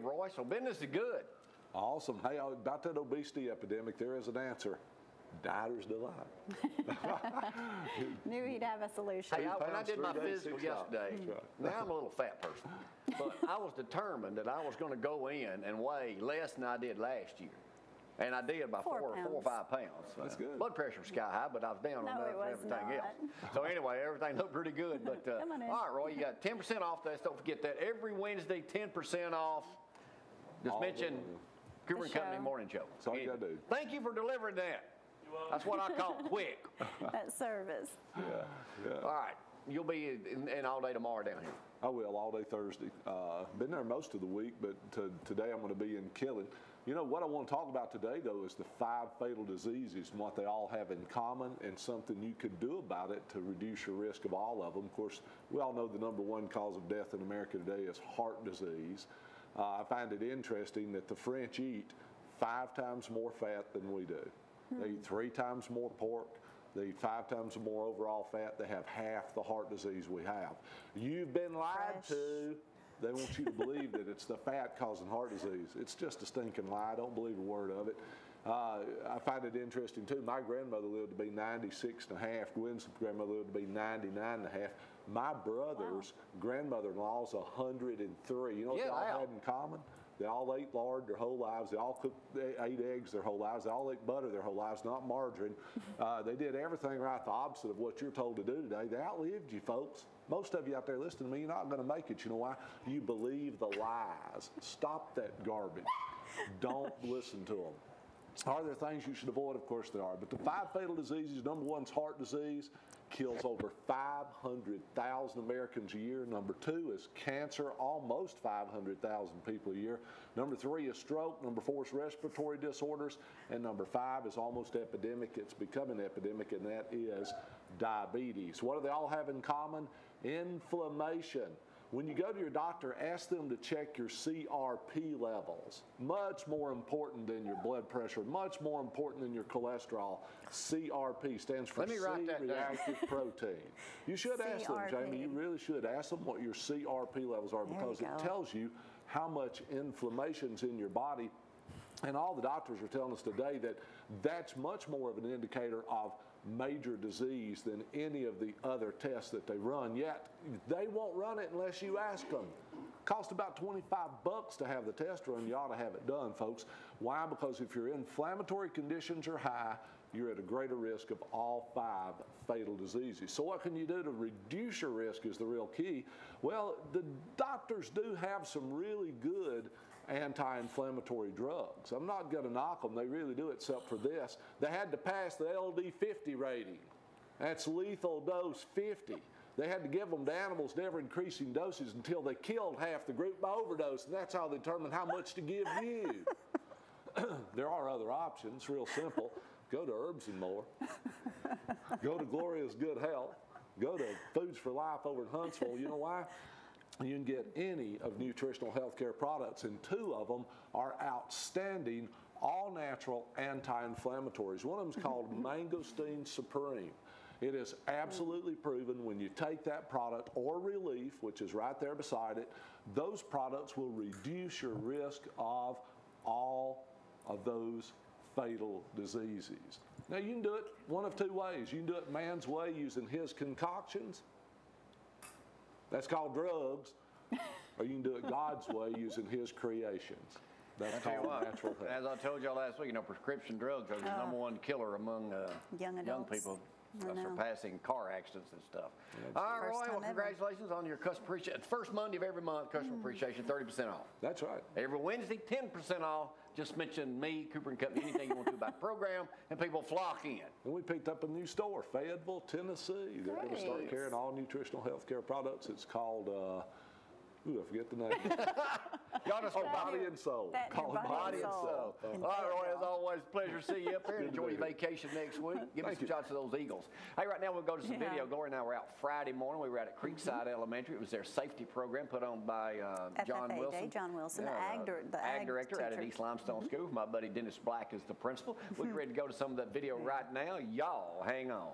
negative, Roy, so business is good. Awesome. Hey, about that obesity epidemic, there is an answer. Dieter's Delight. Knew he'd have a solution. Hey, when I did my physical yesterday, now I'm a little fat person, but I was determined that I was going to go in and weigh less than I did last year. And I did by 4 or 5 pounds. That's good. Blood pressure was sky high, but I was down enough for everything else. So anyway, everything looked pretty good. But all right, Roy, you got 10% off this. Don't forget that. Every Wednesday, 10% off. Just mention Cooper & Company Morning Show. That's all you got to do. Thank you for delivering that. That's what I call quick. That service. Yeah. All right. You'll be in all day tomorrow down here. I will, all day Thursday. Been there most of the week, but today I'm going to be in Killen. You know, what I want to talk about today, though, is the 5 fatal diseases and what they all have in common and something you could do about it to reduce your risk of all of them. Of course, we all know the #1 cause of death in America today is heart disease. I find it interesting that the French eat 5 times more fat than we do. They eat 3 times more pork. They eat 5 times more overall fat. They have half the heart disease we have. You've been lied to. They want you to believe that it's the fat causing heart disease. It's just a stinking lie. Don't believe a word of it. I find it interesting, too. My grandmother lived to be 96 and a half. Gwen's grandmother lived to be 99 and a half. My brother's grandmother-in-law is 103. You know what they all had in common? They all ate lard their whole lives. They all ate eggs their whole lives. They all ate butter their whole lives, not margarine. They did everything right the opposite of what you're told to do today. They outlived you, folks. Most of you out there listening to me, you're not going to make it. You know why? You believe the lies. Stop that garbage. Don't listen to them. Are there things you should avoid? Of course there are. But the 5 fatal diseases, #1 is heart disease, kills over 500,000 Americans a year. #2 is cancer, almost 500,000 people a year. #3 is stroke. #4 is respiratory disorders. And #5 is almost epidemic. It's becoming epidemic, and that is diabetes. What do they all have in common? Inflammation. When you go to your doctor, ask them to check your CRP levels. Much more important than your blood pressure, much more important than your cholesterol. CRP stands for C-reactive protein. You should ask them, Jamie. You really should ask them what your CRP levels are, because it tells you how much inflammation's in your body. And all the doctors are telling us today that that's much more of an indicator of major disease than any of the other tests that they run. Yet they won't run it unless you ask them. Cost about $25 to have the test run. You ought to have it done, folks. Why? Because if your inflammatory conditions are high, you're at a greater risk of all 5 fatal diseases. So what can you do to reduce your risk is the real key. Well, the doctors do have some really good anti-inflammatory drugs. I'm not going to knock them. They really do, except for this. They had to pass the LD50 rating. That's lethal dose 50. They had to give them to animals in ever-increasing doses until they killed half the group by overdose, and that's how they determined how much to give you. There are other options, real simple. Go to Herbs and More. Go to Gloria's Good Health. Go to Foods for Life over in Huntsville. You know why? You can get any of nutritional healthcare products, and 2 of them are outstanding, all-natural anti-inflammatories. One of them is called Mangosteen Supreme. It is absolutely proven when you take that product, or Relief, which is right there beside it, those products will reduce your risk of all of those fatal diseases. Now, you can do it one of 2 ways. You can do it man's way using his concoctions. That's called drugs. Or you can do it God's way using his creations. That's called natural health. As I told y'all last week, prescription drugs are the #1 killer among young people. Surpassing car accidents and stuff. All right, Roy, well, congratulations on your customer appreciation. First Monday of every month, customer appreciation, 30% off. That's right. Every Wednesday, 10% off. Just mention me, Cooper & Company, anything you want to about the program, and people flock in. And we picked up a new store, Fayetteville, Tennessee. They're going to start carrying all nutritional health care products. It's called, I forget the name. Y'all just Body and Soul. Call it Body and Soul. All right, Roy, as always, pleasure to see you up here. Enjoy your vacation next week. Give me some shots of those Eagles. Hey, right now we'll go to some video. Gloria and I were out Friday morning. We were out at Creekside Elementary. It was their safety program put on by John Wilson. John Wilson, the ag director out at East Limestone School. My buddy Dennis Black is the principal. We're ready to go to some of that video right now. Y'all hang on.